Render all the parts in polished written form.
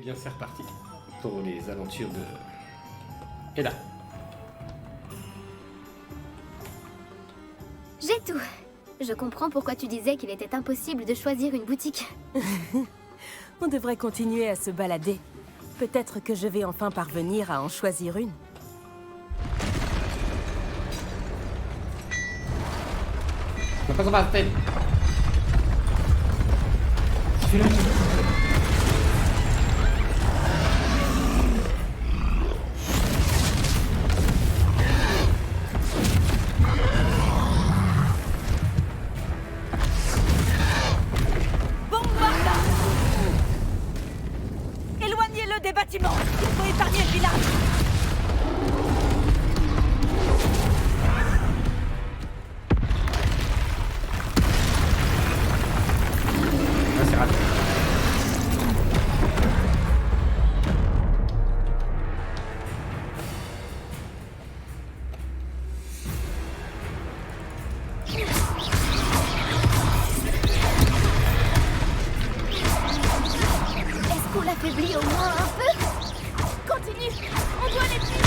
bien c'est reparti pour les aventures de Eda. J'ai tout. Je comprends pourquoi tu disais qu'il était impossible de choisir une boutique. On devrait continuer à se balader. Peut-être que je vais enfin parvenir à en choisir une. Non, pas en bas, tête. Celui-là, Bombarda! Éloignez-le des bâtiments! Il faut épargner le village! ah, c'est raté. Est-ce qu'on l'affaiblit au moins un peu? Continue! On doit les tuer!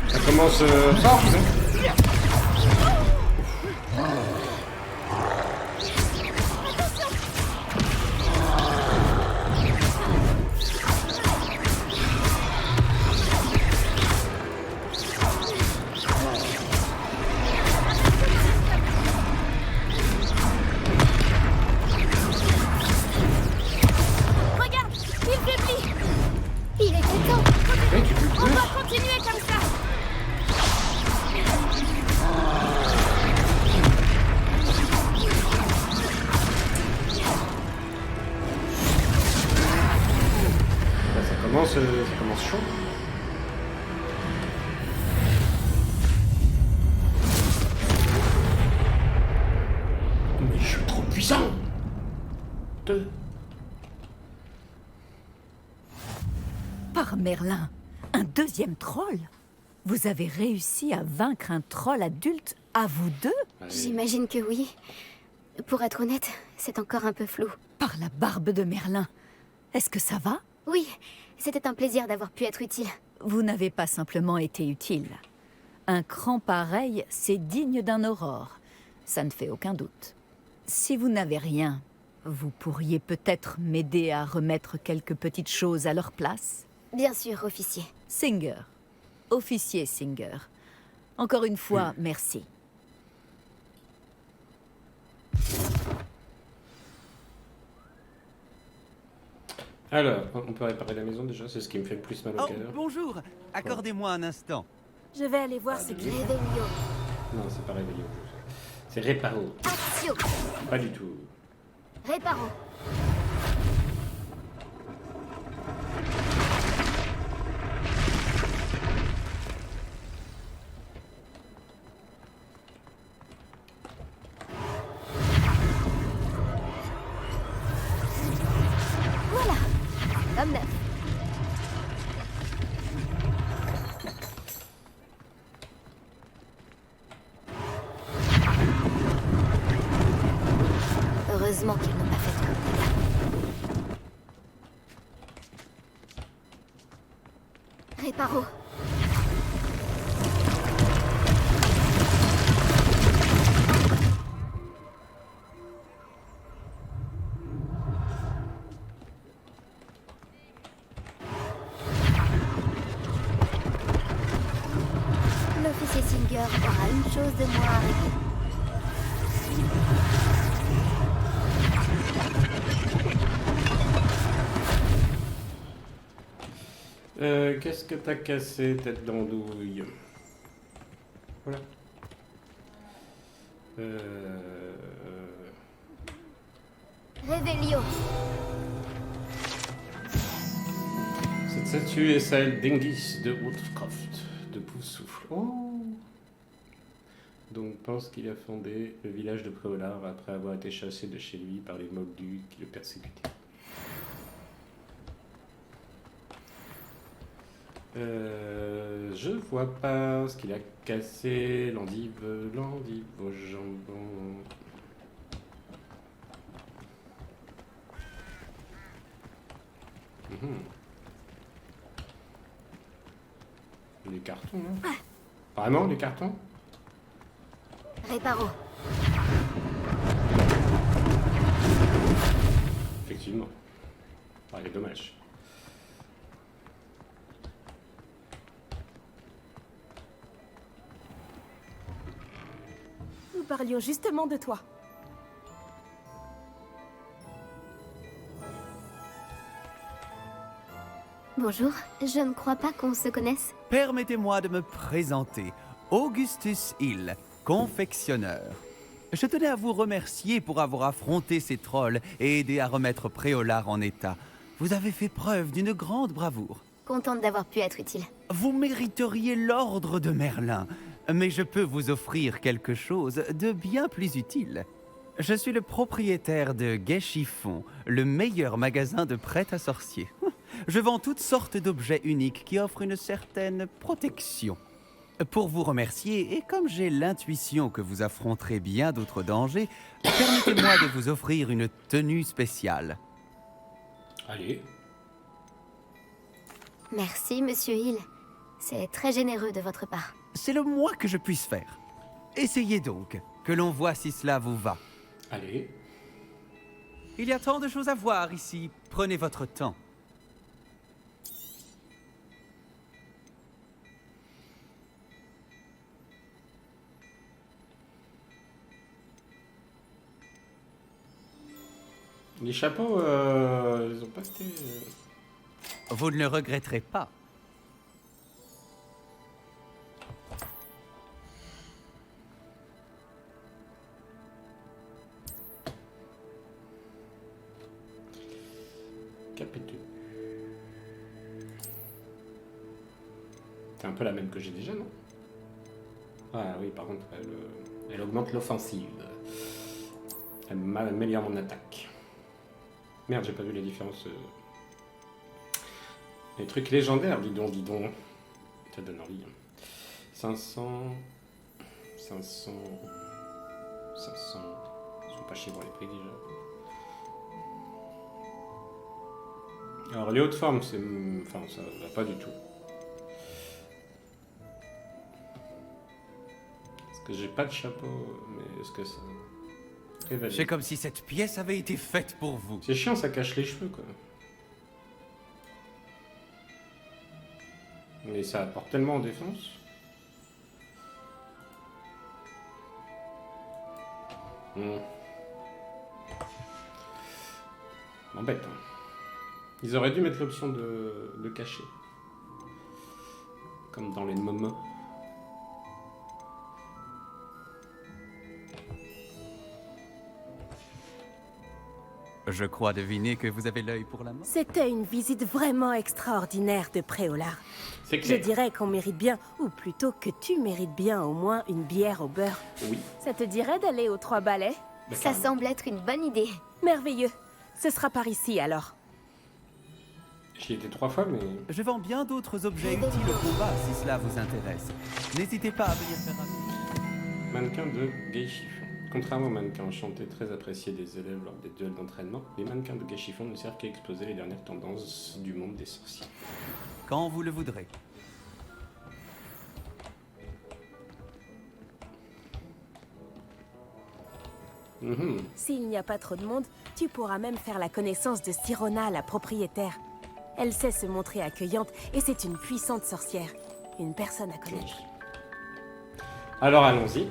Ça commence fort, hein. Regarde! Il faiblit! Il était temps! Oui, tu peux On plus. doit continuer comme ça! Là, ça commence chaud. Mais je suis trop puissant. Par Merlin, un deuxième troll? Vous avez réussi à vaincre un troll adulte à vous deux? J'imagine que oui. Pour être honnête, c'est encore un peu flou. Par la barbe de Merlin. Est-ce que ça va? Oui, c'était un plaisir d'avoir pu être utile. Vous n'avez pas simplement été utile. Un cran pareil, c'est digne d'un aurore. Ça ne fait aucun doute. Si vous n'avez rien, vous pourriez peut-être m'aider à remettre quelques petites choses à leur place? Bien sûr, officier. Singer. Officier Singer. Encore une fois, merci. Alors, on peut réparer la maison déjà, c'est ce qui me fait le plus mal au Oh, cœur. bonjour. Accordez-moi un instant. Je vais aller voir ce qu'il y a. Réveillon. Non, c'est pas réveillon. C'est réparo. Accio. Pas du tout. Réparo. Voilà. Comme neuf. Heureusement qu'ils n'ont pas fait trop de dégâts. Réparo. L'officier Singer aura une chose de moins à régler. Qu'est-ce que t'as cassé, tête d'andouille? Voilà. Réveillon. Cette statue est celle d'Engis de Woodcroft, de Poufsouffle. Oh. Donc pense qu'il a fondé le village de Préolard après avoir été chassé de chez lui par les Moldus qui le persécutaient. Je vois pas ce qu'il a cassé. L'endive au jambon. Mhm. Les cartons, là. Vraiment, les cartons? Réparo. Effectivement. Ah, il est dommage. Nous parlions justement de toi. Bonjour, je ne crois pas qu'on se connaisse. Permettez-moi de me présenter. Augustus Hill, confectionneur. Je tenais à vous remercier pour avoir affronté ces trolls et aidé à remettre Préolard en état. Vous avez fait preuve d'une grande bravoure. Contente d'avoir pu être utile. Vous mériteriez l'ordre de Merlin, mais je peux vous offrir quelque chose de bien plus utile. Je suis le propriétaire de Gai Chiffon, le meilleur magasin de prêt à sorcier. Je vends toutes sortes d'objets uniques qui offrent une certaine protection. Pour vous remercier, et comme j'ai l'intuition que vous affronterez bien d'autres dangers, permettez-moi de vous offrir une tenue spéciale. Allez. Merci, monsieur Hill. C'est très généreux de votre part. C'est le moins que je puisse faire. Essayez donc, que l'on voit si cela vous va. Allez. Il y a tant de choses à voir ici. Prenez votre temps. Les chapeaux, ils ont pas été... Vous ne le regretterez pas. Capiteux. C'est un peu la même que j'ai déjà, non? Ah oui, par contre, elle augmente l'offensive. Elle améliore mon attaque. Merde, j'ai pas vu les différences. Les trucs légendaires, dis donc, dis donc. Ça donne envie. 500... 500... 500... Ils sont pas chiés pour les prix déjà. Alors les hautes formes, c'est... Enfin, ça va pas du tout. Parce que j'ai pas de chapeau, mais est-ce que ça... C'est comme si cette pièce avait été faite pour vous. C'est chiant, ça cache les cheveux, quoi. Mais ça apporte tellement en défense. M'embête, hein. Ils auraient dû mettre l'option de cacher. Comme dans les momos. Je crois deviner que vous avez l'œil pour la mort. C'était une visite vraiment extraordinaire de Préolard. C'est Je clair. dirais qu'on mérite bien, ou plutôt que tu mérites bien au moins une bière au beurre. Oui. Ça te dirait d'aller aux Trois Balais? Bah, Ça carrément. semble être une bonne idée. Merveilleux. Ce sera par ici alors. J'y étais 3 fois, mais... Je vends bien d'autres objets utiles au combat si cela vous intéresse. N'hésitez pas à venir faire un... Mannequin de Gai Chiffon. Contrairement aux mannequins enchantés très appréciés des élèves lors des duels d'entraînement, les mannequins de Gai Chiffon ne servent qu'à exposer les dernières tendances du monde des sorciers. Quand vous le voudrez. S'il n'y a pas trop de monde, tu pourras même faire la connaissance de Sirona, la propriétaire. Elle sait se montrer accueillante et c'est une puissante sorcière. Une personne à connaître. Alors allons-y.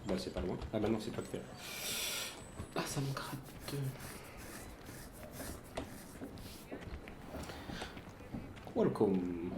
Bah c'est pas loin. Ah bah non, c'est pas que t'es là. Ah, ça me gratte. Welcome.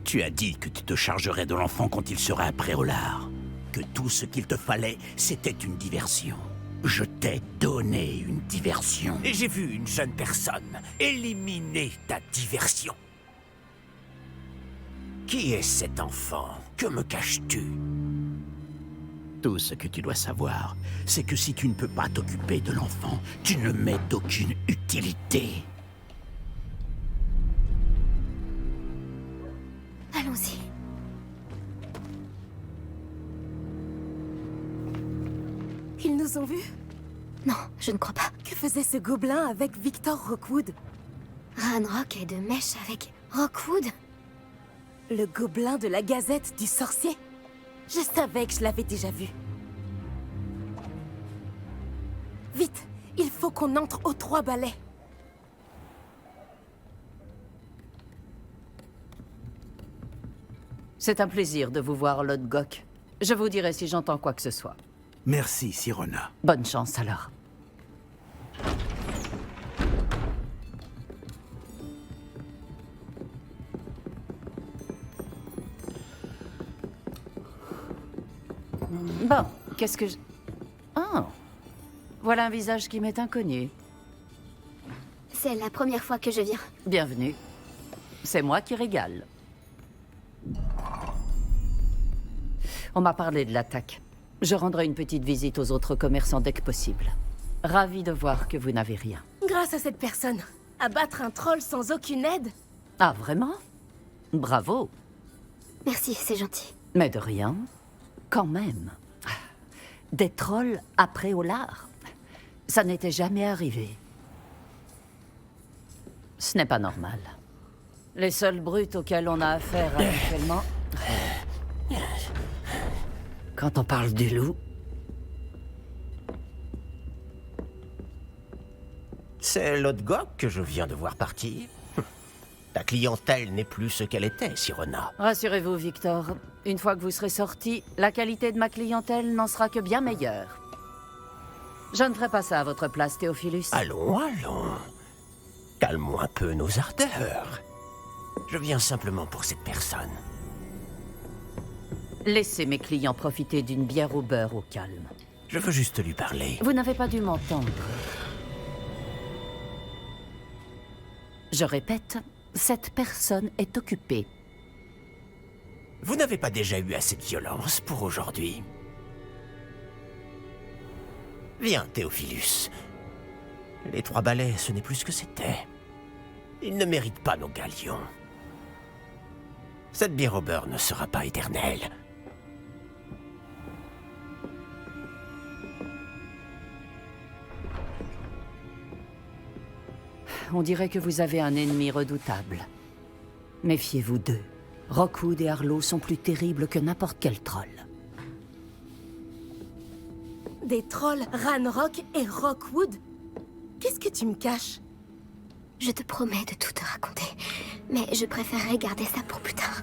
Tu as dit que tu te chargerais de l'enfant quand il serait à Préolard. Que tout ce qu'il te fallait, c'était une diversion. Je t'ai donné une diversion. Et j'ai vu une jeune personne éliminer ta diversion. Qui est cet enfant? Que me caches-tu? Tout ce que tu dois savoir, c'est que si tu ne peux pas t'occuper de l'enfant, tu ne m'es d'aucune utilité. Allons-y. Ils nous ont vus? Non, je ne crois pas. Que faisait ce gobelin avec Victor Rockwood? Ranrock est de mèche avec Rockwood? Le gobelin de la Gazette du Sorcier? Je savais que je l'avais déjà vu. Vite, il faut qu'on entre aux 3 balais. C'est un plaisir de vous voir, Lord Gok. Je vous dirai si j'entends quoi que ce soit. Merci, Sirona. Bonne chance alors. Bon, qu'est-ce que je... Oh, voilà un visage qui m'est inconnu. C'est la première fois que je viens. Bienvenue. C'est moi qui régale. On m'a parlé de l'attaque. Je rendrai une petite visite aux autres commerçants dès que possible. Ravi de voir que vous n'avez rien. Grâce à cette personne, abattre un troll sans aucune aide? Ah, vraiment? Bravo. Merci, c'est gentil. Mais de rien. Quand même. Des trolls après Olar. Ça n'était jamais arrivé. Ce n'est pas normal. Les seules brutes auxquelles on a affaire habituellement... Quand on parle du loup... C'est Lord Gok que je viens de voir partir. Ta clientèle n'est plus ce qu'elle était, Sirona. Rassurez-vous, Victor. Une fois que vous serez sorti, la qualité de ma clientèle n'en sera que bien meilleure. Je ne ferai pas ça à votre place, Théophilus. Allons, allons. Calmons un peu nos ardeurs. Je viens simplement pour cette personne. Laissez mes clients profiter d'une bière au beurre au calme. Je veux juste lui parler. Vous n'avez pas dû m'entendre. Je répète, cette personne est occupée. Vous n'avez pas déjà eu assez de violence pour aujourd'hui? Viens, Théophilus. Les 3 balais, ce n'est plus ce que c'était. Ils ne méritent pas nos galions. Cette bière au beurre ne sera pas éternelle. On dirait que vous avez un ennemi redoutable. Méfiez-vous d'eux. Rockwood et Arlo sont plus terribles que n'importe quel troll. Des trolls Ranrock et Rockwood? Qu'est-ce que tu me caches? Je te promets de tout te raconter, mais je préférerais garder ça pour plus tard.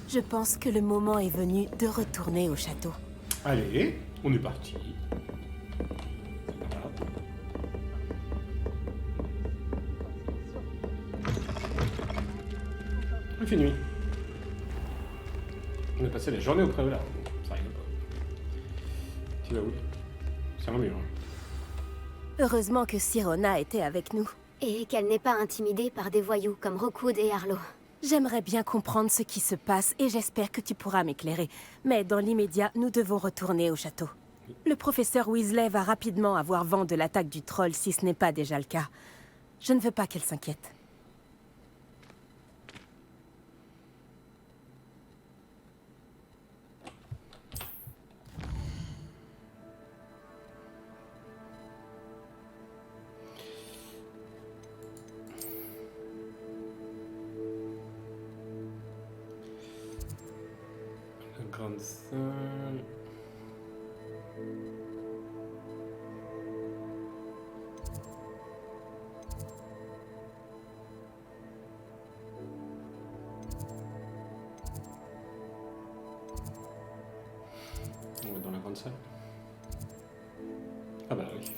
Je pense que le moment est venu de retourner au château. Allez, on est parti. Voilà. Il fait nuit. On a passé la journée au préau là. Ça rigole pas. Tu vas où? C'est un mur. Heureusement que Sirona était avec nous. Et qu'elle n'est pas intimidée par des voyous comme Rockwood et Arlo. J'aimerais bien comprendre ce qui se passe et j'espère que tu pourras m'éclairer. Mais dans l'immédiat, nous devons retourner au château. Le professeur Weasley va rapidement avoir vent de l'attaque du troll si ce n'est pas déjà le cas. Je ne veux pas qu'elle s'inquiète. La grande salle. On va dans la grande salle. Ah bah oui.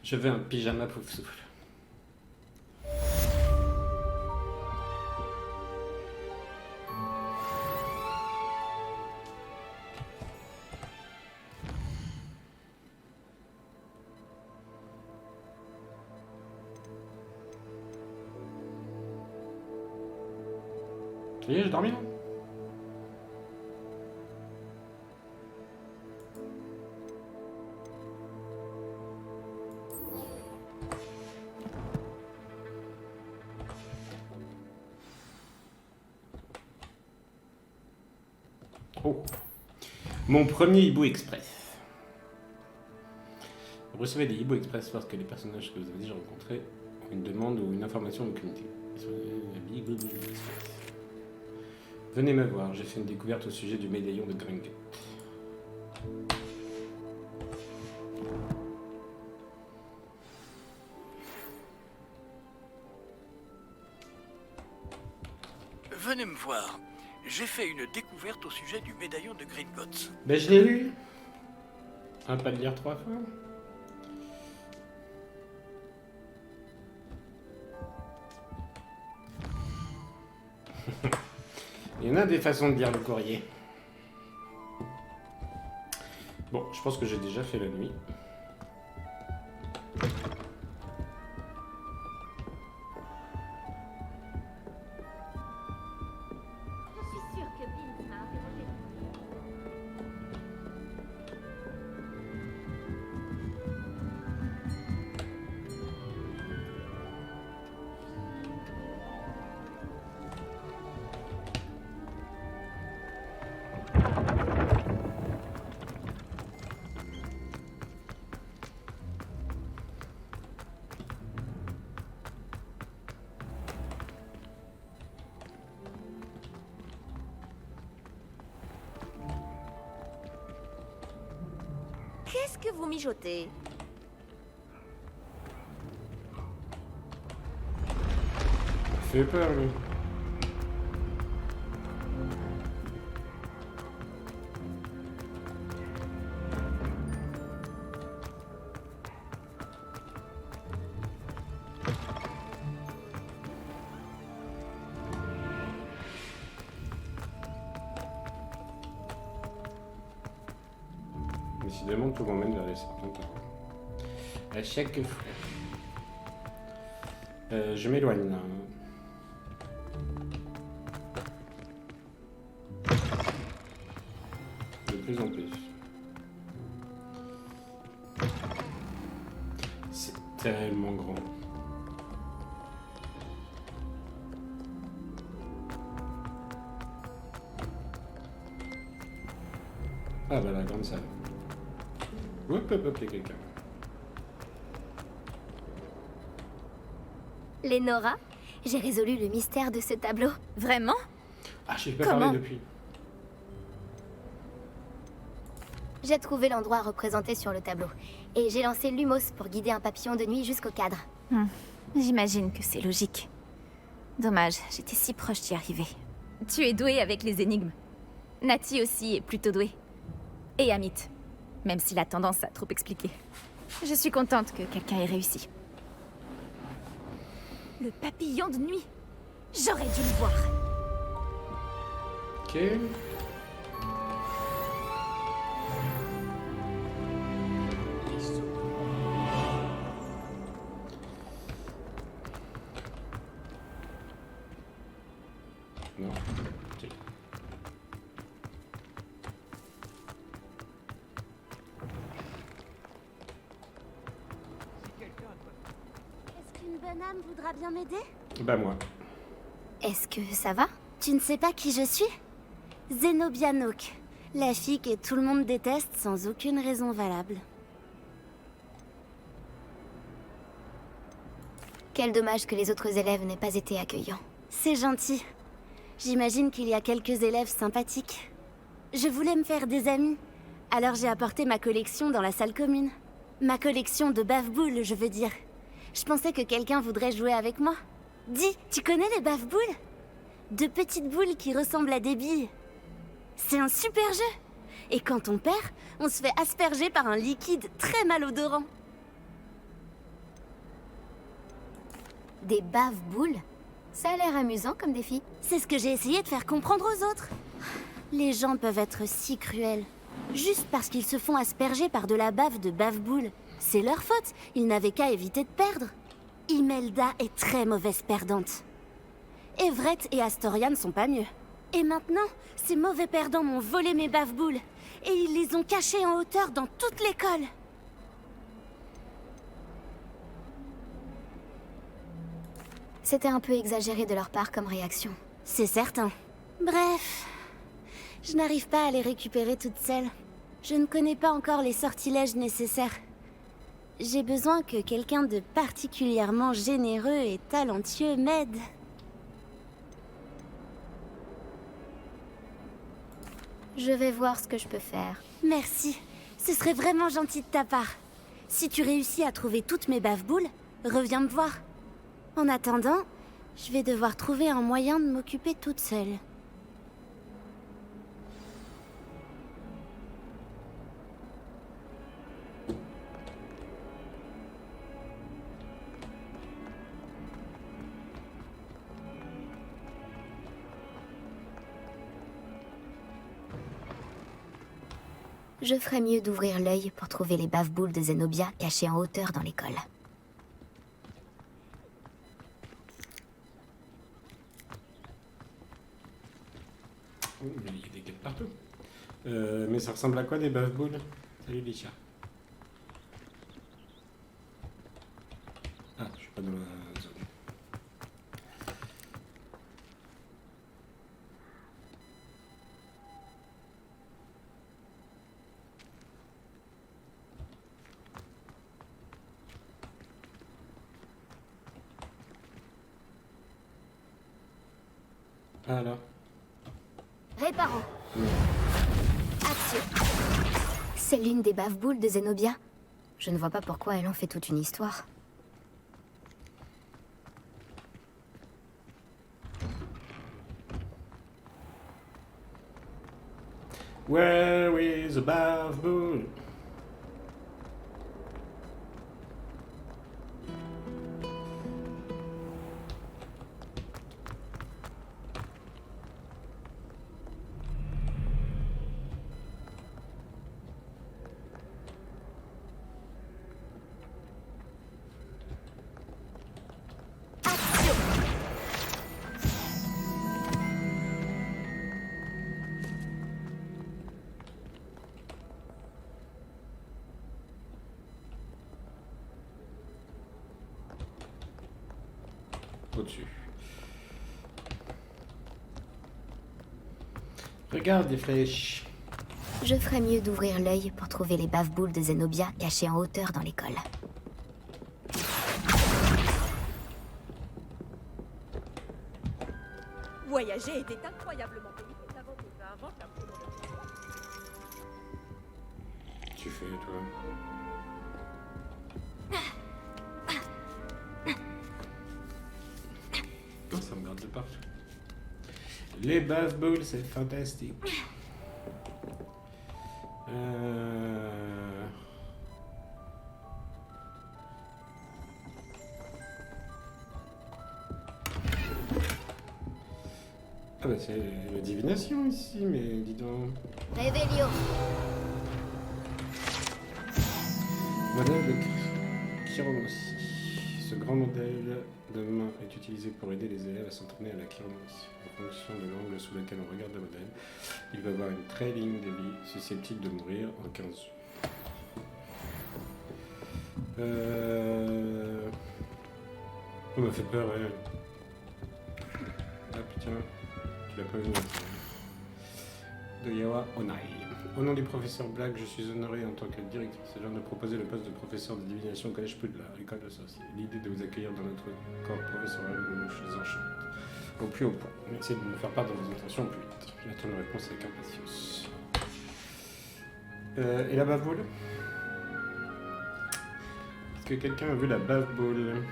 Je veux un pyjama pouf souffle. Ça y est, j'ai dormi là. Oh. Mon premier Hibou Express. Vous recevez des Hibou Express lorsque les personnages que vous avez déjà rencontrés ont une demande ou une information documentée. Venez me voir, j'ai fait une découverte au sujet du médaillon de Gringotts. Venez me voir. J'ai fait une découverte au sujet du médaillon de Gringotts. Ben je l'ai lu. Un pas de lire 3 fois. Il y en a des façons de lire le courrier. Bon, je pense que j'ai déjà fait la nuit. Qu'est-ce que vous mijotez? Fait peur, lui. Décidément, tout m'emmène vers les serpentins. À chaque fois. Je m'éloigne là. De plus en plus. C'est tellement grand. Ah bah la grande salle. Hop, hop, hop, il y a quelqu'un. Lénora, j'ai résolu le mystère de ce tableau. Vraiment? Ah, je n'ai pas Comment parlé depuis. J'ai trouvé l'endroit représenté sur le tableau. Et j'ai lancé Lumos pour guider un papillon de nuit jusqu'au cadre. J'imagine que c'est logique. Dommage, j'étais si proche d'y arriver. Tu es douée avec les énigmes. Nati aussi est plutôt douée. Et Amit, même s'il a tendance à trop expliquer. Je suis contente que quelqu'un ait réussi. Le papillon de nuit. J'aurais dû le voir. Ok. Non. Ok. Est-ce qu'une bonne âme voudra bien m'aider? Bah moi. Est-ce que ça va? Tu ne sais pas qui je suis? Zenobia Nook, la fille que tout le monde déteste sans aucune raison valable. Quel dommage que les autres élèves n'aient pas été accueillants. C'est gentil. J'imagine qu'il y a quelques élèves sympathiques. Je voulais me faire des amis, alors j'ai apporté ma collection dans la salle commune. Ma collection de bave-boules, je veux dire. Je pensais que quelqu'un voudrait jouer avec moi. Dis, tu connais les bave-boules? De petites boules qui ressemblent à des billes. C'est un super jeu. Et quand on perd, on se fait asperger par un liquide très malodorant. Des bave-boules? Ça a l'air amusant comme défi. C'est ce que j'ai essayé de faire comprendre aux autres. Les gens peuvent être si cruels. Juste parce qu'ils se font asperger par de la bave de bave-boule. C'est leur faute, ils n'avaient qu'à éviter de perdre. Imelda est très mauvaise perdante. Everett et Astoria ne sont pas mieux. Et maintenant, ces mauvais perdants m'ont volé mes bave-boules. Et ils les ont cachés en hauteur dans toute l'école. C'était un peu exagéré de leur part comme réaction. C'est certain. Bref, je n'arrive pas à les récupérer toutes seules. Je ne connais pas encore les sortilèges nécessaires. J'ai besoin que quelqu'un de particulièrement généreux et talentueux m'aide. Je vais voir ce que je peux faire. Merci. Ce serait vraiment gentil de ta part. Si tu réussis à trouver toutes mes bave-boules, reviens me voir. En attendant, je vais devoir trouver un moyen de m'occuper toute seule. Je ferais mieux d'ouvrir l'œil pour trouver les bave-boules de Zenobia cachées en hauteur dans l'école. Oh, il y a des quêtes partout. Mais ça ressemble à quoi des bave-boules? Salut Licha. Ah, je suis pas dans la zone. Ah là. Réparons. Action. C'est l'une des bave-boules de Zenobia. Je ne vois pas pourquoi elle en fait toute une histoire. Where is the bave-boule? Au-dessus. Regarde les flèches. Je ferais mieux d'ouvrir l'œil pour trouver les bave-boules de Zenobia cachées en hauteur dans l'école. Voyager était incroyablement pénible avant que tu inventes la promotion. Tu fais, toi. Oh, ça me garde de partout. Les bave-boules, c'est fantastique. Ah bah c'est la divination ici, mais dis donc. Révélio. Modèle de chiromancie. Ce grand modèle de main est utilisé pour aider les élèves à s'entraîner à la chiromancie. En fonction de l'angle sous lequel on regarde le modèle, il va avoir une très ligne de vie susceptible de mourir en 15 jours. On m'a fait peur, elle. Ah putain, tu l'as pas vu. De Yawa Onai. Au nom du professeur Black, je suis honoré en tant que directrice de proposer le poste de professeur de divination au collège Poudlard, l'école de sorciers. L'idée de vous accueillir dans notre corps professoral nous enchante. Au plus haut point. Merci de nous faire part de vos intentions au plus vite. J'attends une réponse avec impatience. Et la bave-boule? Est-ce que quelqu'un a vu la bave-boule?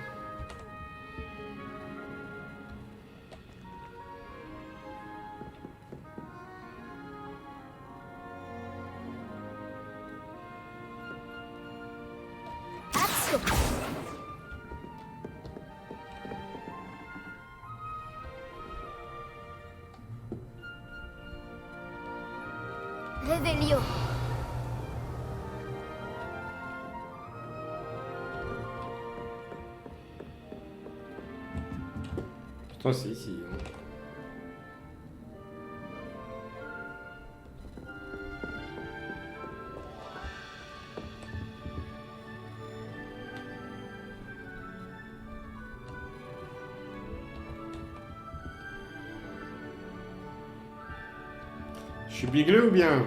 Revelio. Pourtant, c'est ici. Hein. Je suis bigleux ou bien?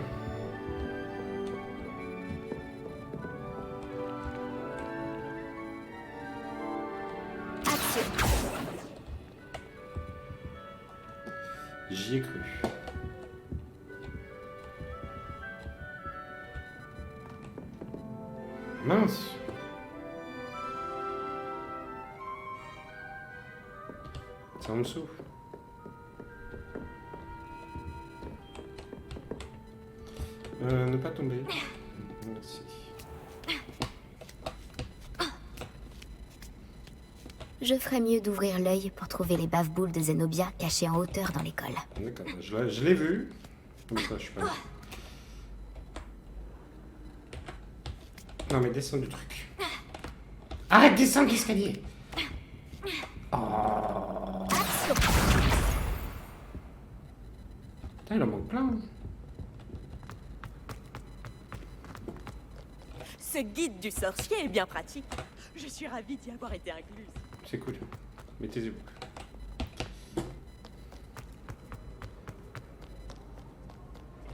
J'y ai cru. Mince. C'est en dessous. Ne pas tomber. Merci. Je ferais mieux d'ouvrir l'œil pour trouver les bave-boules de Zenobia cachées en hauteur dans l'école. D'accord, je l'ai vu. Comme ça, je suis pas là. Non, mais descends du truc. Arrête, descends de l'escalier. Oh. Putain, il en manque plein. Ce guide du sorcier est bien pratique. Je suis ravie d'y avoir été incluse. C'est cool. Mettez-y.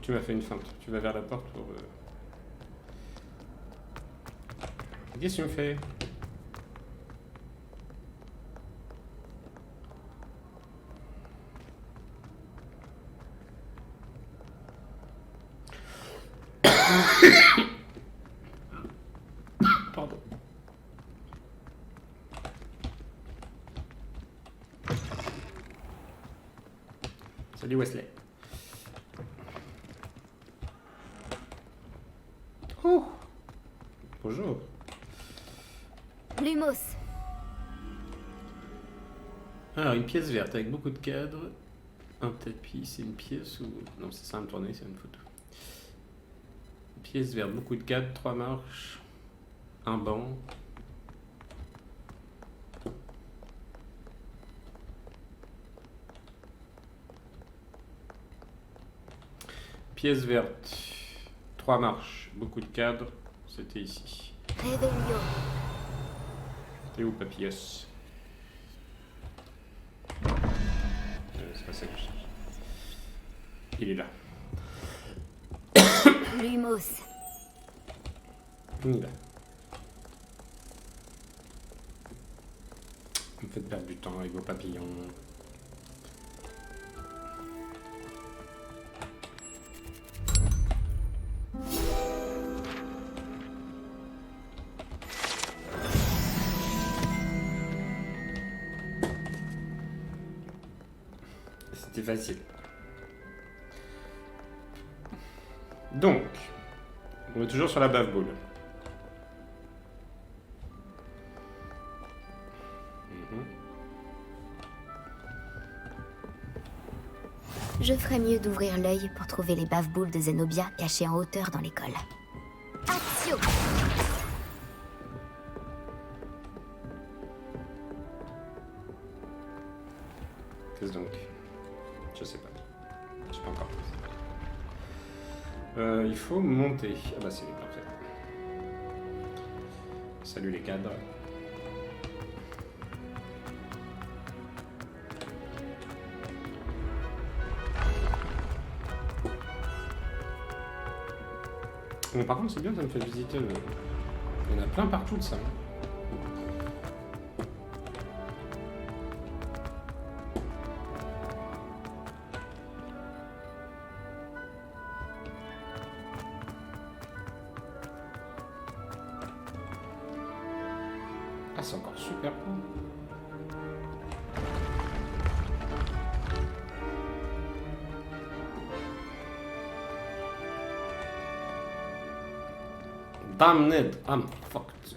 Tu m'as fait une feinte. Tu vas vers la porte pour... Qu'est-ce que tu me fais? Pardon. Salut Wesley. Oh. Bonjour. Lumos. Alors, une pièce verte avec beaucoup de cadres. Un tapis, c'est une pièce ou... Non, c'est ça, me tourner, c'est une photo. Pièce verte, beaucoup de cadres, 3 marches. Un banc. Pièce verte, 3 marches, beaucoup de cadres. C'était ici. Revelio. T'es où, Papillus? C'est pas ça que je cherche. Il est là. Lumos. Il est là. Vous me faites perdre du temps avec vos papillons. C'était facile. Donc, on est toujours sur la bave-boule. Je ferais mieux d'ouvrir l'œil pour trouver les bave-boules de Zenobia cachées en hauteur dans l'école. Accio. Qu'est-ce donc? Je sais pas. Je sais pas encore. Il faut monter. Ah bah c'est parfait. Salut les cadres. Bon, par contre c'est bien, ça me fait visiter le... Il y en a plein partout de ça. Ah, c'est encore super cool. Damn it, I'm fucked.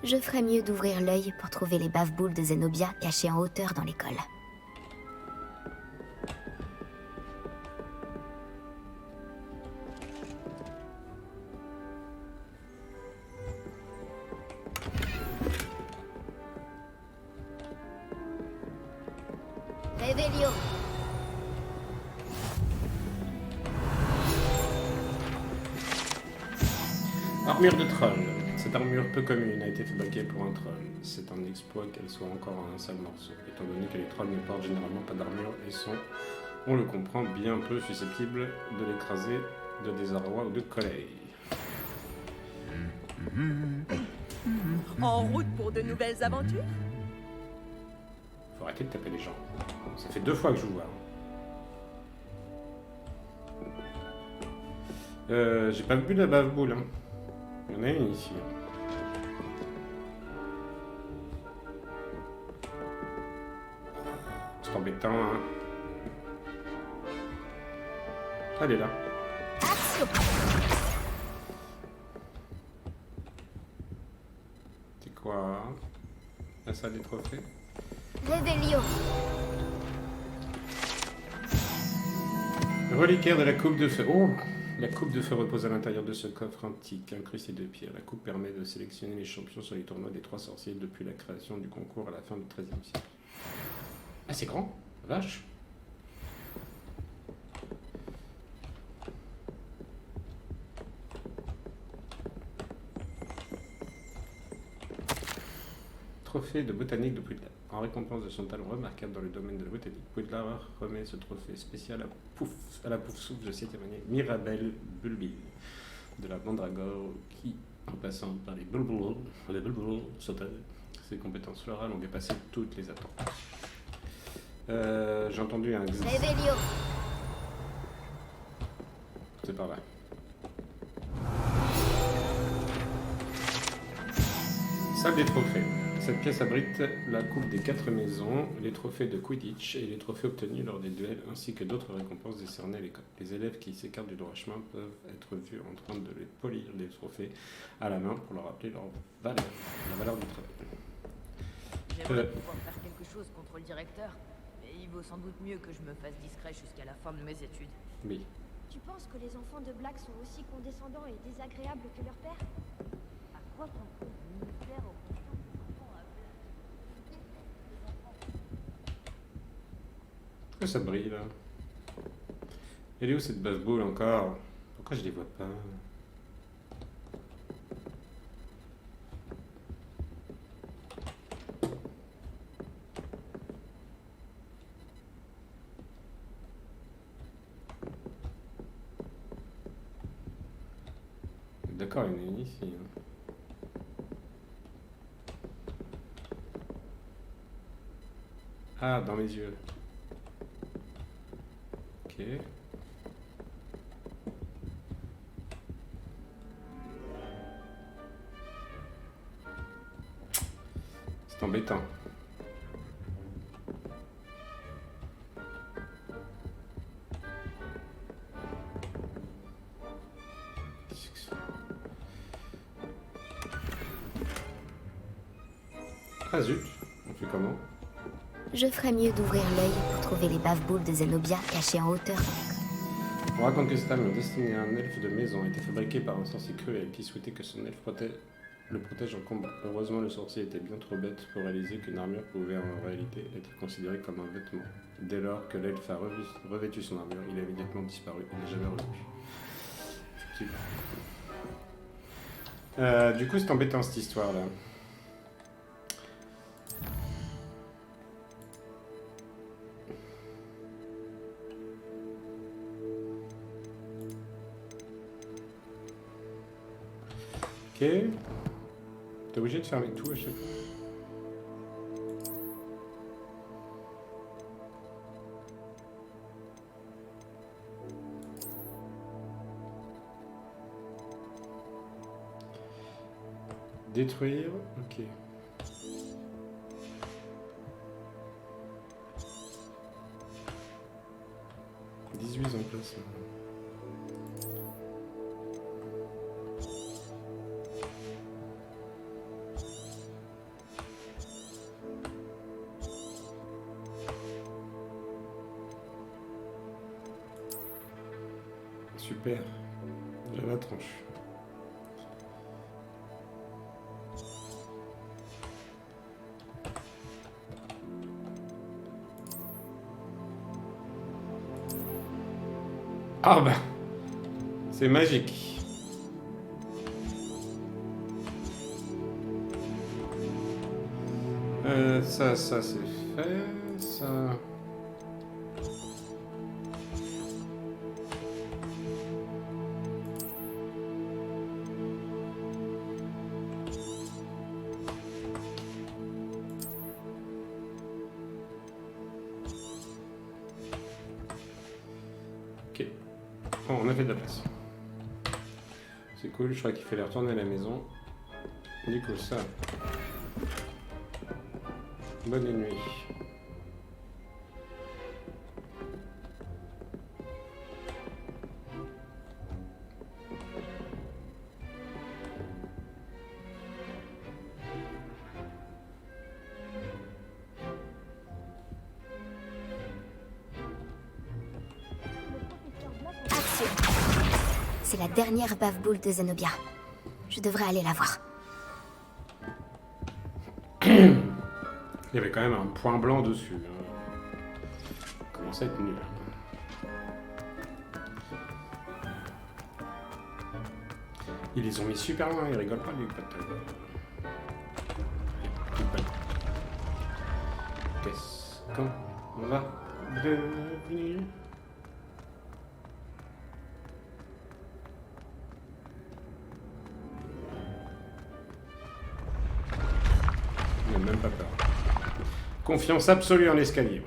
Je ferais mieux d'ouvrir l'œil pour trouver les bave-boules de Zenobia cachées en hauteur dans l'école. Revelio. Armure de troll. Cette armure peu commune a été fabriquée pour un troll. C'est un exploit qu'elle soit encore en un seul morceau, étant donné que les trolls ne portent généralement pas d'armure et sont, on le comprend, bien peu susceptibles de l'écraser de désarroi ou de colère. En route pour de nouvelles aventures? Faut arrêter de taper les gens. Ça fait 2 fois que je vous vois. J'ai pas vu la bave-boule. Hein. Il y en a une ici. C'est embêtant, hein. Elle est là. C'est quoi? La salle des trophées? Revelio. Reliquaire de la coupe de feu. Oh! La coupe de feu repose à l'intérieur de ce coffre antique, incrusté de pierre. La coupe permet de sélectionner les champions sur les tournois des 3 sorciers depuis la création du concours à la fin du XIIIe siècle. Ah, c'est grand! Vache! Trophée de botanique de Poudlard. En récompense de son talent remarquable dans le domaine de la botanique, Poudlard remet ce trophée spécial à la Poufsouffle de 7e année, Mirabelle Bulbille, de la Mandragore, qui, en passant par les bulbul sauteurs, ses compétences florales ont dépassé toutes les attentes. J'ai entendu un zzz. Revelio. C'est pas vrai. Salle des trophées. Cette pièce abrite la coupe des 4 maisons, les trophées de Quidditch et les trophées obtenus lors des duels, ainsi que d'autres récompenses décernées à l'école. Les élèves qui s'écartent du droit chemin peuvent être vus en train de les polir les trophées à la main pour leur rappeler leur valeur, la valeur du travail. J'aimerais pouvoir faire quelque chose contre le directeur, mais il vaut sans doute mieux que je me fasse discret jusqu'à la fin de mes études. Oui. Tu penses que les enfants de Black sont aussi condescendants et désagréables que leur père? À quoi compte le ministère aux consciences des enfants à Black? Pourquoi ça brille là? Elle est où cette bave-boule encore? Pourquoi je les vois pas? D'accord, il y en a une ici. Hein. Ah, dans mes yeux. Ok. C'est embêtant. Ah zut, on fait comment? Je ferais mieux d'ouvrir l'œil pour trouver les bave-boules de Zenobia cachées en hauteur dans l'école. On raconte que cette arme destinée à un elfe de maison a été fabriquée par un sorcier cruel qui souhaitait que son elfe le protège en combat. Heureusement, le sorcier était bien trop bête pour réaliser qu'une armure pouvait en réalité être considérée comme un vêtement. Dès lors que l'elfe a revêtu son armure, il a immédiatement disparu et n'est jamais revenu. Du coup, c'est embêtant cette histoire-là. Ok. T'es obligé de fermer tout à chaque fois. Détruire, ok. « 18 en place. Là. Super. J'ai la tronche. Ah bah, c'est magique. Ça c'est fait, ça... Ok. Oh, on a fait de la place. C'est cool, je crois qu'il fallait retourner à la maison. Du coup, ça... Bonne nuit. Action. C'est la dernière bave-boule de Zenobia. Je devrais aller la voir. Il y avait quand même un point blanc dessus. Commence à être nul. Ils les ont mis super loin, ils rigolent pas les potes. Qu'est-ce qu'on va devenir? Il n'a même pas peur. Confiance absolue en l'escalier.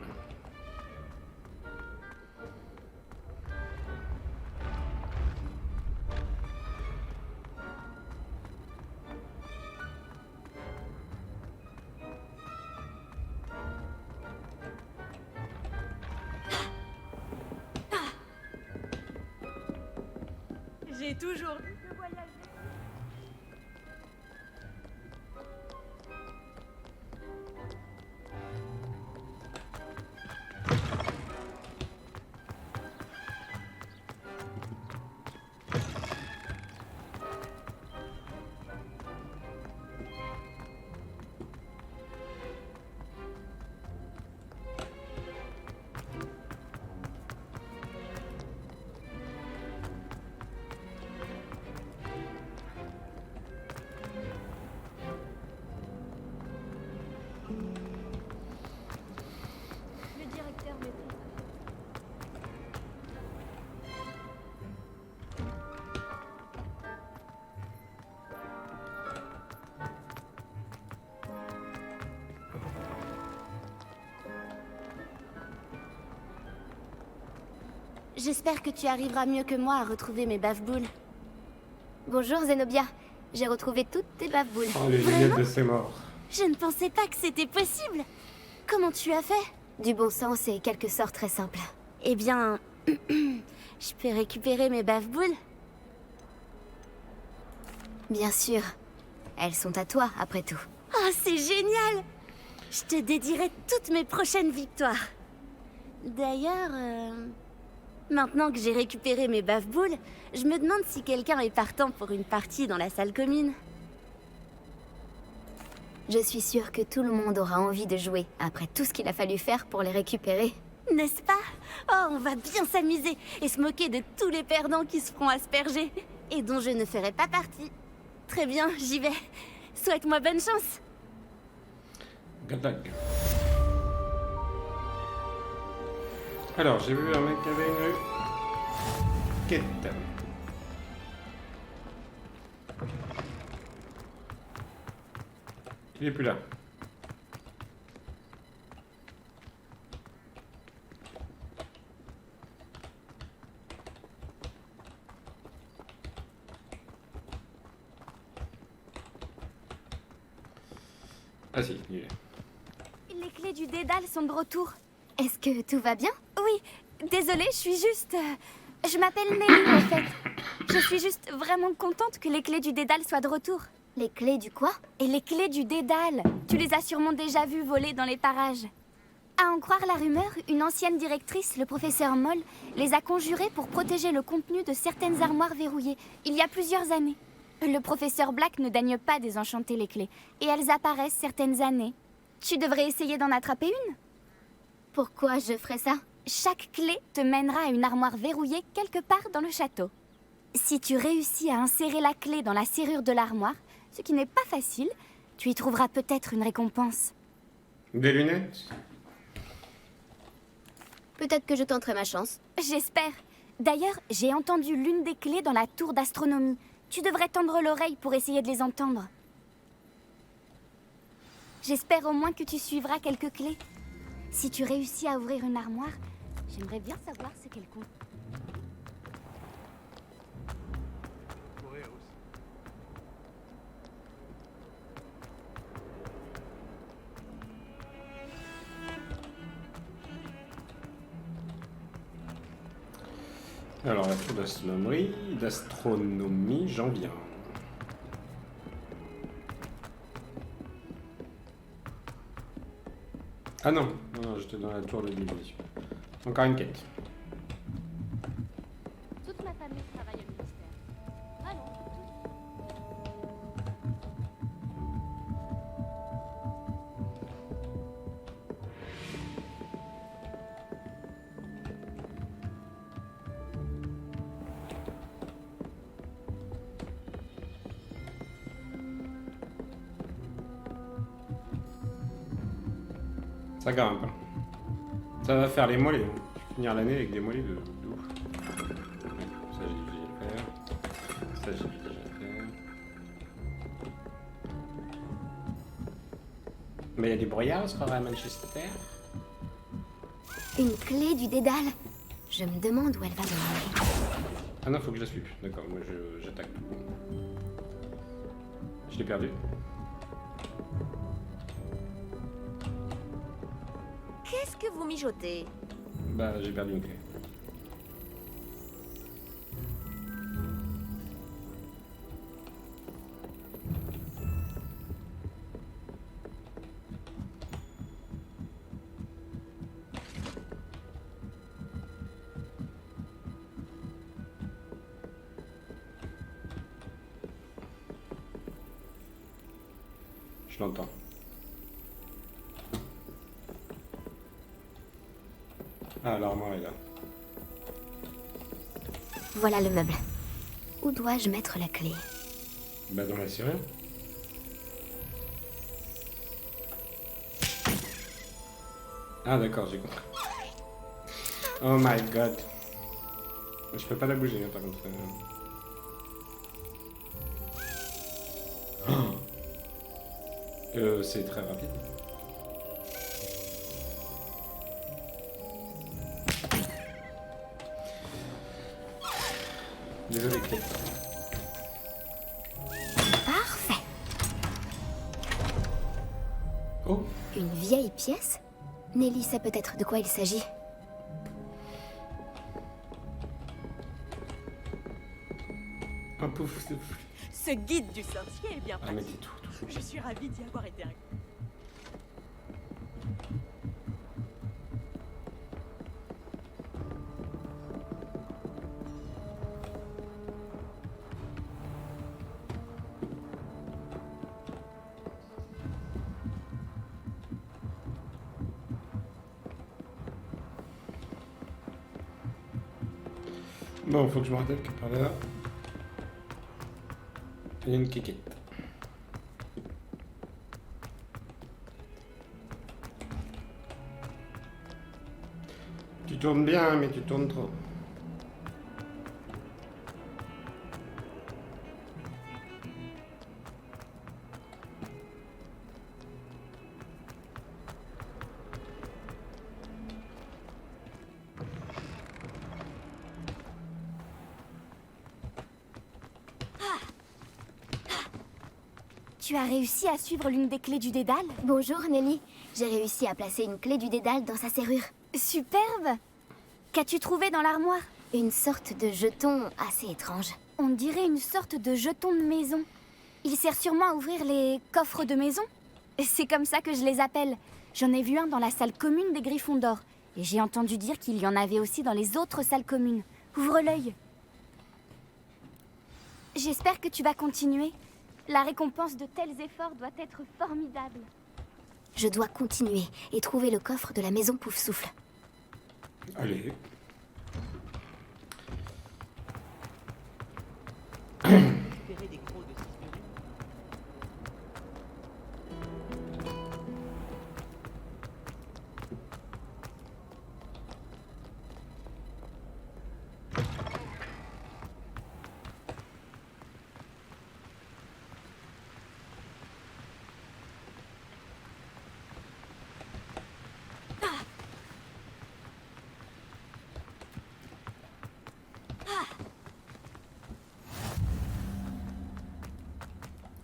J'ai toujours dit que voyager. Le directeur me dit. J'espère que tu arriveras mieux que moi à retrouver mes bave-boules. Bonjour Zenobia. J'ai retrouvé toutes tes bave-boules. Oh, les lunettes de ses morts. Je ne pensais pas que c'était possible. Comment tu as fait? Du bon sens et quelques sorts très simples. Eh bien, je peux récupérer mes bave-boules? Bien sûr. Elles sont à toi, après tout. Oh, c'est génial! Je te dédierai toutes mes prochaines victoires. D'ailleurs, maintenant que j'ai récupéré mes bave-boules, je me demande si quelqu'un est partant pour une partie dans la salle commune. Je suis sûre que tout le monde aura envie de jouer, après tout ce qu'il a fallu faire pour les récupérer. N'est-ce pas? Oh, on va bien s'amuser et se moquer de tous les perdants qui se feront asperger, et dont je ne ferai pas partie. Très bien, j'y vais. Souhaite-moi bonne chance. Good luck. Alors, j'ai vu un mec qui avait une quête. Il est plus là. Ah si, il est. Les clés du dédale sont de retour. Est-ce que tout va bien? Oui, désolée, je suis juste... Je m'appelle Nelly, en fait. Je suis juste vraiment contente que les clés du dédale soient de retour. Les clés du quoi? Et les clés du dédale. Tu les as sûrement déjà vues voler dans les parages. À en croire la rumeur, une ancienne directrice, le professeur Moll, les a conjurés pour protéger le contenu de certaines armoires verrouillées, il y a plusieurs années. Le professeur Black ne daigne pas désenchanter les clés, et elles apparaissent certaines années. Tu devrais essayer d'en attraper une. Pourquoi je ferais ça? Chaque clé te mènera à une armoire verrouillée quelque part dans le château. Si tu réussis à insérer la clé dans la serrure de l'armoire, ce qui n'est pas facile, tu y trouveras peut-être une récompense. Des lunettes? Peut-être que je tenterai ma chance. J'espère. D'ailleurs, j'ai entendu l'une des clés dans la tour d'astronomie. Tu devrais tendre l'oreille pour essayer de les entendre. J'espère au moins que tu suivras quelques clés. Si tu réussis à ouvrir une armoire, j'aimerais bien savoir ce qu'elle compte. Alors, la tour d'astronomie, j'en viens. Ah non, non, j'étais dans la tour de division. Encore une quête. Toute ma famille travaille au ministère. Allons. Ça grimpe. Hein. Ça va faire les mollets. Hein. Je vais finir l'année avec des mollets de ouf. Ouais, ça j'ai déjà le faire. Ça j'ai déjà le faire. Mais il y a du brouillard, on se croirait à Manchester. Une clé du dédale. Je me demande où elle va me mener. Ah non, faut que je la suive. D'accord, moi j'attaque. Je l'ai perdu. Qu'est-ce que vous mijotez? Bah, j'ai perdu une clé. Je l'entends. Ah, l'armoire est là. Voilà le meuble. Où dois-je mettre la clé? Bah, dans la serrure. Ah, d'accord, j'ai compris. Oh my god. Je peux pas la bouger, hein, par contre. C'est très rapide. Désolé, clé. Parfait. Oh. Une vieille pièce? Nelly sait peut-être de quoi il s'agit. Un pouf souffle. Ce guide du sorcier est bien Ah, mais pratique. dis tout. Je suis ravie d'y avoir été inclus. Bon, faut que je me rappelle que par là, il y a une quiquette. Tu tournes bien, mais tu tournes trop. Tu as réussi à suivre l'une des clés du dédale? Bonjour Nelly, j'ai réussi à placer une clé du dédale dans sa serrure. Superbe! Qu'as-tu trouvé dans l'armoire? Une sorte de jeton assez étrange. On dirait une sorte de jeton de maison. Il sert sûrement à ouvrir les coffres de maison. C'est comme ça que je les appelle. J'en ai vu un dans la salle commune des Griffons d'Or. Et j'ai entendu dire qu'il y en avait aussi dans les autres salles communes. Ouvre l'œil. J'espère que tu vas continuer. La récompense de tels efforts doit être formidable. Je dois continuer et trouver le coffre de la maison Poufsouffle. Allez.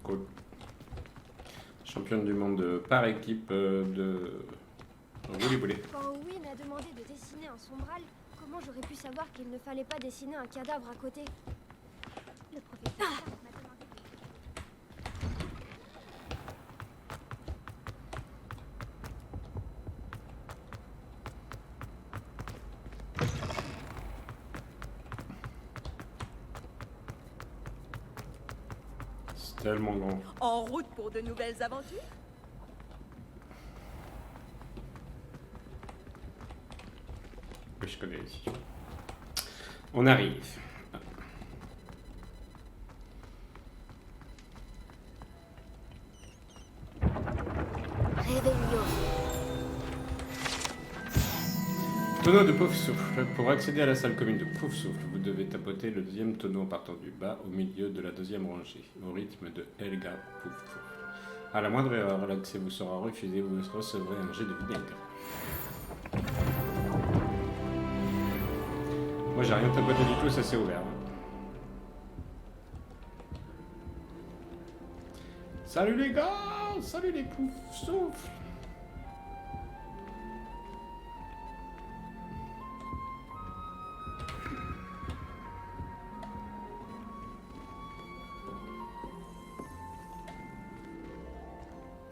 Cool. Championne du monde par équipe de volley-volley. Quand Owen a demandé de dessiner un sombral, comment j'aurais pu savoir qu'il ne fallait pas dessiner un cadavre à côté? Le professeur m'a demandé de... C'est tellement grand. En route pour de nouvelles aventures? Que je connais ici. On arrive. Réveillon. Tonneau de Poufsouffle. Pour accéder à la salle commune de Poufsouffle, vous devez tapoter le deuxième tonneau en partant du bas au milieu de la deuxième rangée, au rythme de Helga Poufsouffle. À la moindre erreur, l'accès vous sera refusé, vous recevrez un jet de vinaigre. Moi j'ai rien tapoté du tout, ça s'est ouvert. Salut les gars! Salut les Poufsouffles!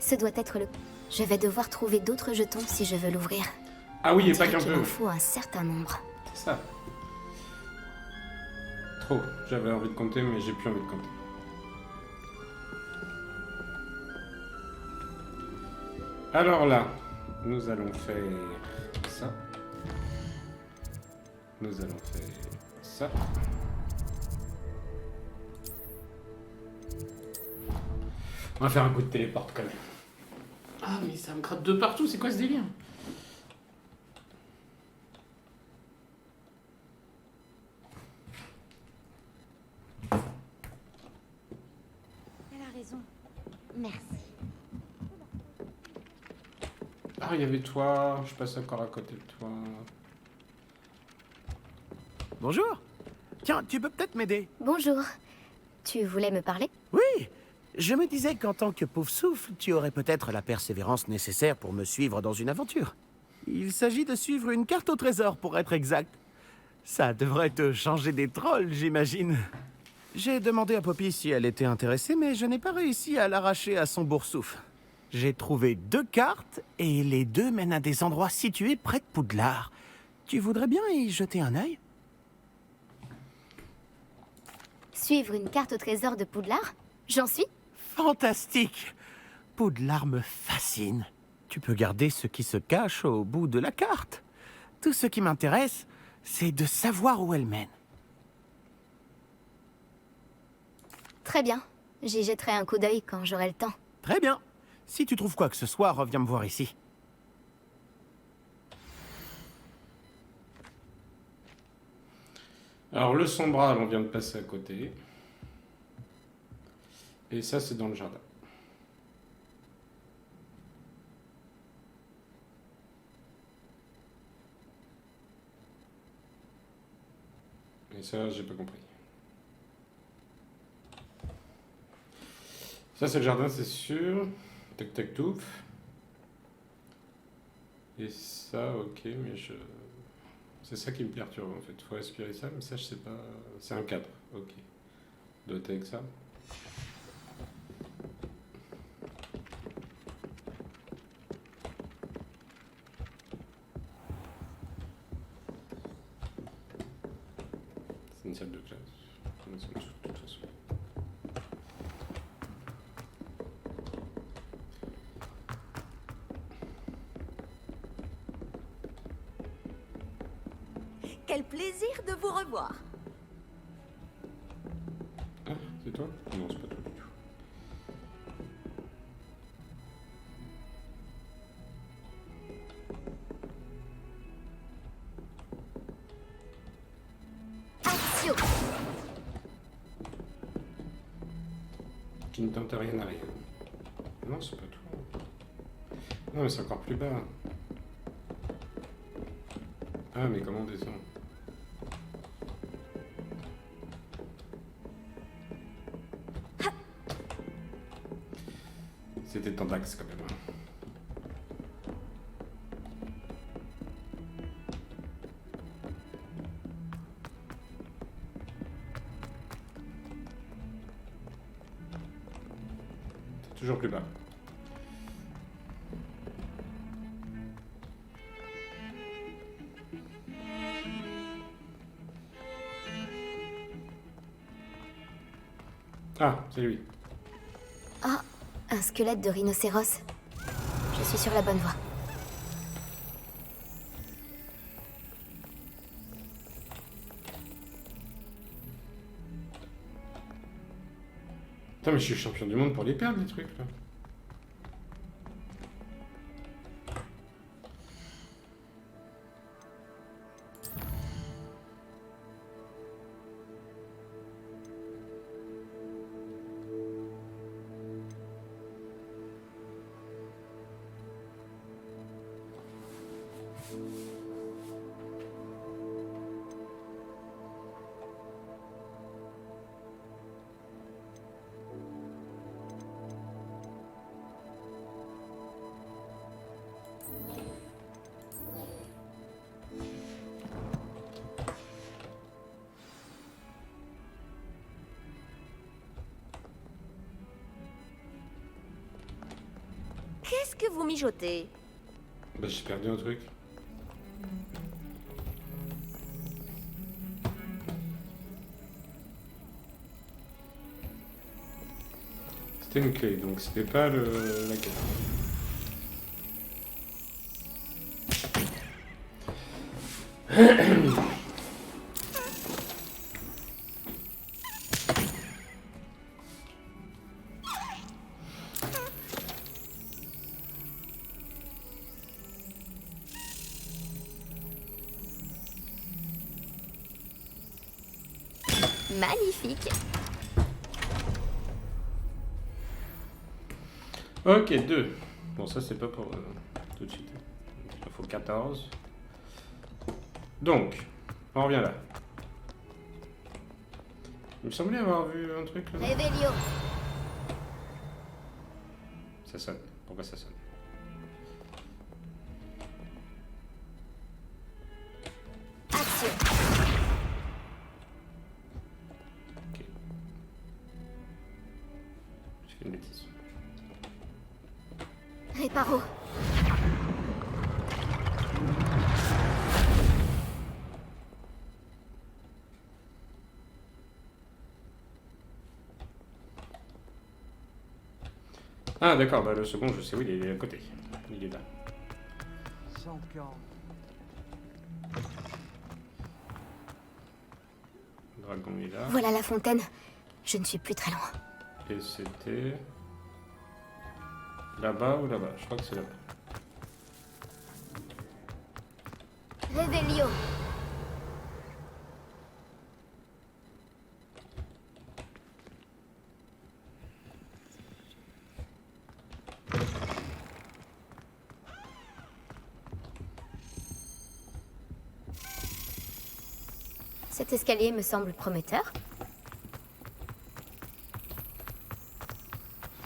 Ce doit être le... Je vais devoir trouver d'autres jetons si je veux l'ouvrir. Ah oui, et On pas dirait qu'un qu'il peu. en faut un certain nombre. C'est ça. Trop. J'avais envie de compter, mais j'ai plus envie de compter. Alors là, nous allons faire ça. Nous allons faire ça. On va faire un coup de téléporte quand même. Ah mais ça me gratte de partout, c'est quoi ce délire? Elle a raison. Merci. Ah, il y avait toi, je passe encore à côté de toi. Bonjour. Tiens, tu peux peut-être m'aider? Bonjour. Tu voulais me parler? Oui. Je me disais qu'en tant que Poufsouffle, tu aurais peut-être la persévérance nécessaire pour me suivre dans une aventure. Il s'agit de suivre une carte au trésor, pour être exact. Ça devrait te changer des trolls, j'imagine. J'ai demandé à Poppy si elle était intéressée, mais je n'ai pas réussi à l'arracher à son boursouf. J'ai trouvé 2 cartes, et les 2 mènent à des endroits situés près de Poudlard. Tu voudrais bien y jeter un œil? Suivre une carte au trésor de Poudlard? J'en suis? Fantastique! Poudlard me fascine. Tu peux garder ce qui se cache au bout de la carte. Tout ce qui m'intéresse, c'est de savoir où elle mène. Très bien. J'y jetterai un coup d'œil quand j'aurai le temps. Très bien. Si tu trouves quoi que ce soit, reviens me voir ici. Alors le sombral, on vient de passer à côté. Et ça, c'est dans le jardin. Et ça, j'ai pas compris. Ça, c'est le jardin, c'est sûr. Tac, tac, touf. Et ça, ok, mais je... C'est ça qui me perturbe, en fait. Faut aspirer ça, mais ça, je sais pas... C'est un cadre, ok. Doit être avec ça. une salle de classe. On est de toute façon. Quel plaisir de vous revoir. Ah, c'est toi? Non, c'est pas toi du tout. Action. Qui ne tente rien à rien. Non, c'est pas toi. Non, mais c'est encore plus bas. Ah, mais comment on descend? C'était en axe quand même. C'est toujours plus bas. Ah, c'est lui. Ah, un squelette de rhinocéros. Je suis sur la bonne voie. Putain, mais je suis champion du monde pour les perdre, les trucs, là. Qu'est-ce que vous mijotez? Bah, j'ai perdu un truc. C'était une clé, donc c'était pas la clé. Magnifique. Ok, 2. Bon, ça, c'est pas pour tout de suite. Il faut 14. Donc, on revient là. Il me semblait avoir vu un truc là. Réveillon. Ça sonne. Pourquoi ça sonne? Action. Ok. J'ai fait une bêtise. Réparo. Ah d'accord, bah le second je sais où il est à côté. Il est là. Le dragon est là. Voilà la fontaine. Je ne suis plus très loin. Et c'était... Là-bas ou là-bas? Je crois que c'est là-bas. Réveillon. Cet escalier me semble prometteur.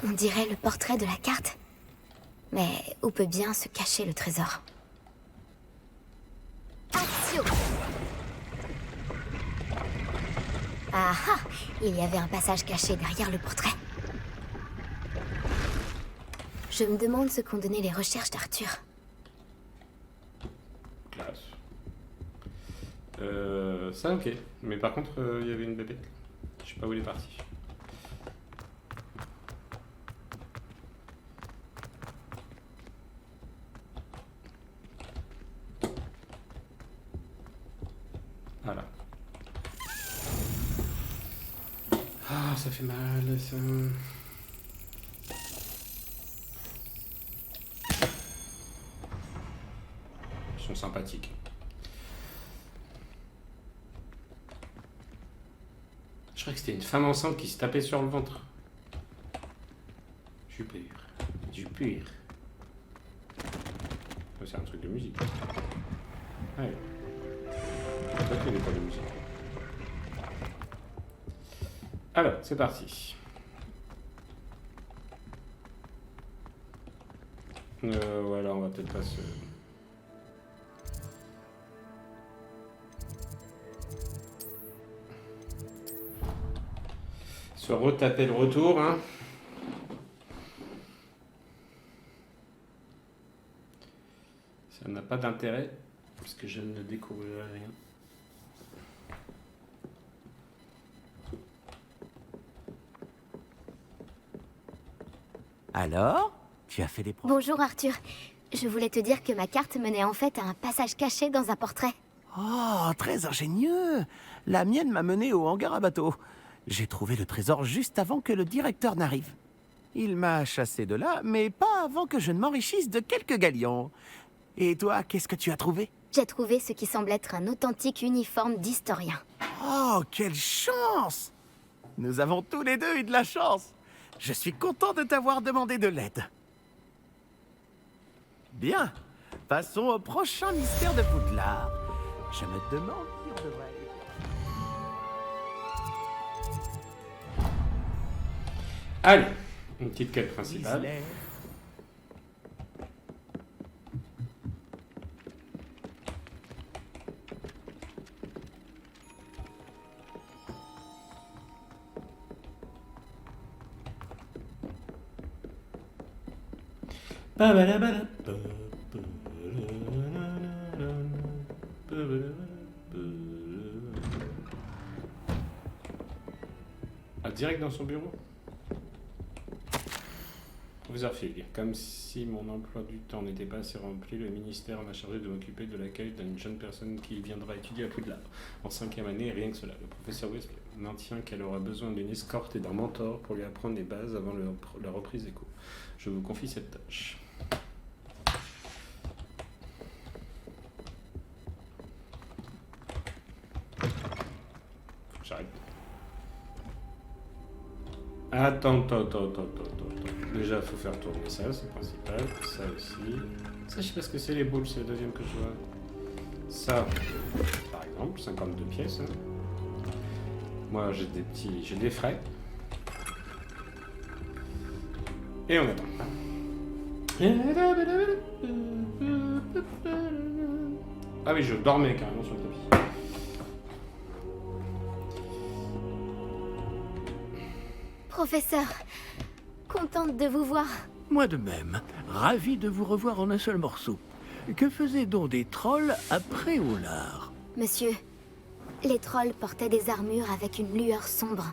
On dirait le portrait de la carte. Mais où peut bien se cacher le trésor? Action! Ah ah! Il y avait un passage caché derrière le portrait. Je me demande ce qu'ont donné les recherches d'Arthur. Classe. Ça, ok. Mais par contre, il y avait une bébête. Je sais pas où elle est partie. Voilà. Ah, ça fait mal, ça. Ils sont sympathiques. Je crois que c'était une femme enceinte qui se tapait sur le ventre. Super. Super. C'est un truc de musique. Ouais. Peut-être qu'il n'est pas de musique. Alors, c'est parti. Voilà, on va peut-être pas se retaper le retour, hein. Ça n'a pas d'intérêt, parce que je ne découvrirai rien. Alors, tu as fait des progrès? Bonjour Arthur. Je voulais te dire que ma carte menait en fait à un passage caché dans un portrait. Oh, très ingénieux. La mienne m'a mené au hangar à bateau. J'ai trouvé le trésor juste avant que le directeur n'arrive. Il m'a chassé de là, mais pas avant que je ne m'enrichisse de quelques galions. Et toi, qu'est-ce que tu as trouvé? J'ai trouvé ce qui semble être un authentique uniforme d'historien. Oh, quelle chance! Nous avons tous les deux eu de la chance. Je suis content de t'avoir demandé de l'aide. Bien, passons au prochain mystère de Poudlard. Je me demande si on devrait aller... Allez, une petite quête principale. Ah, direct dans son bureau. Professeur Fig, comme si mon emploi du temps n'était pas assez rempli, le ministère m'a chargé de m'occuper de l'accueil d'une jeune personne qui viendra étudier à Poudlard. En 5e année, et rien que cela. Le professeur Wesley maintient qu'elle aura besoin d'une escorte et d'un mentor pour lui apprendre les bases avant la reprise des cours. Je vous confie cette tâche. Faut que j'arrête. Attends. Déjà, il faut faire tourner ça, c'est principal. Ça aussi. Ça, je sais pas ce que c'est, les boules, c'est le deuxième que je vois. Ça, par exemple, 52 pièces. Hein. Moi, j'ai des frais. Et on attend. Ah oui, je dormais carrément sur le tapis. Professeur, contente de vous voir. Moi de même, ravi de vous revoir en un seul morceau. Que faisaient donc des trolls après Oulard? Monsieur, les trolls portaient des armures avec une lueur sombre,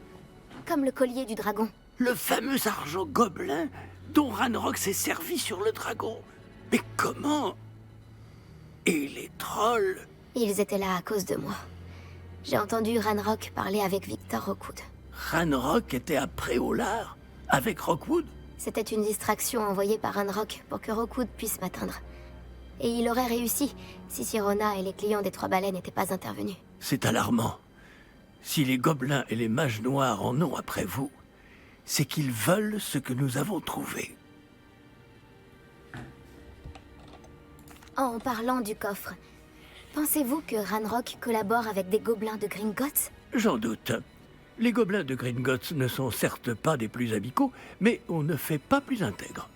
comme le collier du dragon. Le fameux argent gobelin dont Ranrock s'est servi sur le dragon. Mais comment? Et les trolls? Ils étaient là à cause de moi. J'ai entendu Ranrock parler avec Victor Rookwood. Ranrock était après Oulard? Avec Rookwood? C'était une distraction envoyée par Ranrock pour que Rookwood puisse m'atteindre. Et il aurait réussi si Sirona et les clients des Trois Balais n'étaient pas intervenus. C'est alarmant. Si les gobelins et les mages noirs en ont après vous, c'est qu'ils veulent ce que nous avons trouvé. En parlant du coffre, pensez-vous que Ranrock collabore avec des gobelins de Gringotts? J'en doute. Les gobelins de Gringotts ne sont certes pas des plus amicaux, mais on ne fait pas plus intègre.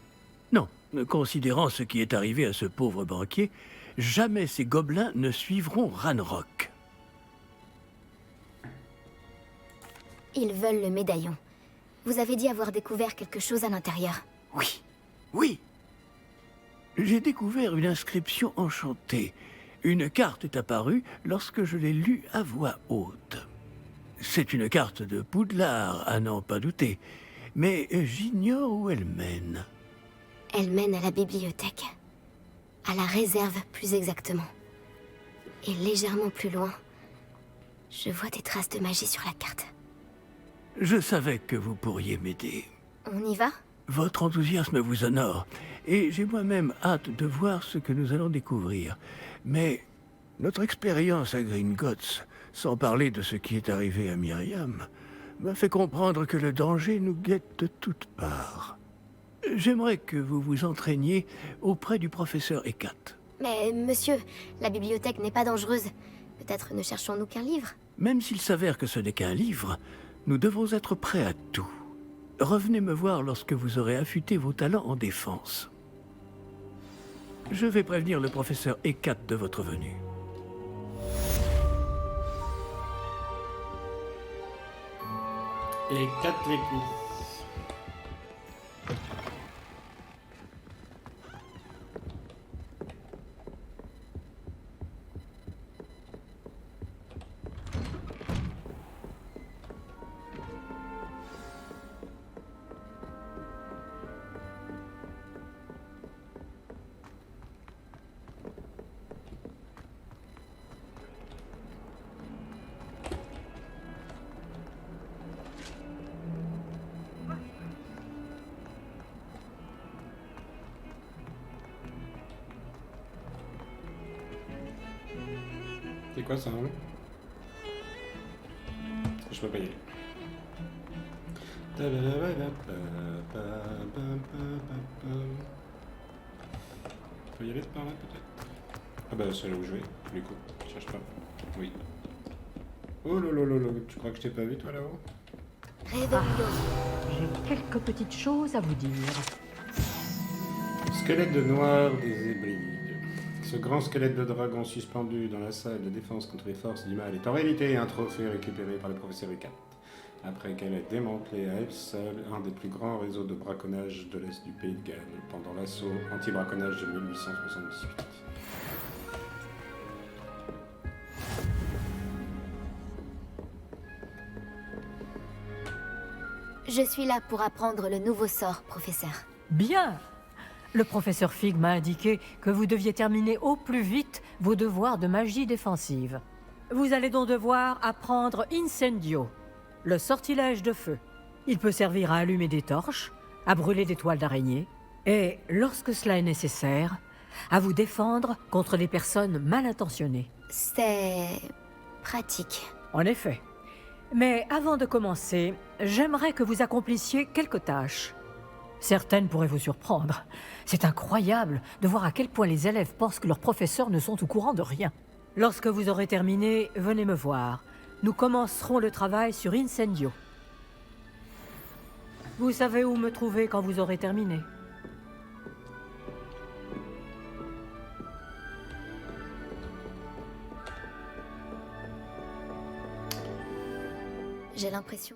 Non, considérant ce qui est arrivé à ce pauvre banquier, jamais ces gobelins ne suivront Ranrock. Ils veulent le médaillon. Vous avez dit avoir découvert quelque chose à l'intérieur. Oui. J'ai découvert une inscription enchantée. Une carte est apparue lorsque je l'ai lue à voix haute. C'est une carte de Poudlard, à n'en pas douter. Mais j'ignore où elle mène. Elle mène à la bibliothèque. À la réserve, plus exactement. Et légèrement plus loin, je vois des traces de magie sur la carte. Je savais que vous pourriez m'aider. On y va? Votre enthousiasme vous honore, et j'ai moi-même hâte de voir ce que nous allons découvrir. Mais notre expérience à Gringotts, sans parler de ce qui est arrivé à Myriam, m'a fait comprendre que le danger nous guette de toutes parts. J'aimerais que vous vous entraîniez auprès du professeur Hecat. Mais monsieur, la bibliothèque n'est pas dangereuse. Peut-être ne cherchons-nous qu'un livre? Même s'il s'avère que ce n'est qu'un livre, nous devons être prêts à tout. Revenez me voir lorsque vous aurez affûté vos talents en défense. Je vais prévenir le professeur Hecat de votre venue. Et 4 l'église. C'est quoi ça, hein? Je peux pas y aller. Je peux y aller par là peut-être? Ah bah c'est là où je vais, du coup, je cherche pas. Oui. Oh lolo, tu crois que je t'ai pas vu toi là-haut? J'ai quelques petites choses à vous dire. Squelette de noir des Hébrides. Ce grand squelette de dragon suspendu dans la salle de défense contre les forces du mal est en réalité un trophée récupéré par le professeur Hecat, après qu'elle ait démantelé à elle seule un des plus grands réseaux de braconnage de l'Est du Pays de Galles pendant l'assaut anti-braconnage de 1878. Je suis là pour apprendre le nouveau sort, professeur. Bien. Le professeur Fig m'a indiqué que vous deviez terminer au plus vite vos devoirs de magie défensive. Vous allez donc devoir apprendre Incendio, le sortilège de feu. Il peut servir à allumer des torches, à brûler des toiles d'araignée, et, lorsque cela est nécessaire, à vous défendre contre les personnes mal intentionnées. C'est pratique. En effet. Mais avant de commencer, j'aimerais que vous accomplissiez quelques tâches. Certaines pourraient vous surprendre. C'est incroyable de voir à quel point les élèves pensent que leurs professeurs ne sont au courant de rien. Lorsque vous aurez terminé, venez me voir. Nous commencerons le travail sur Incendio. Vous savez où me trouver quand vous aurez terminé. J'ai l'impression...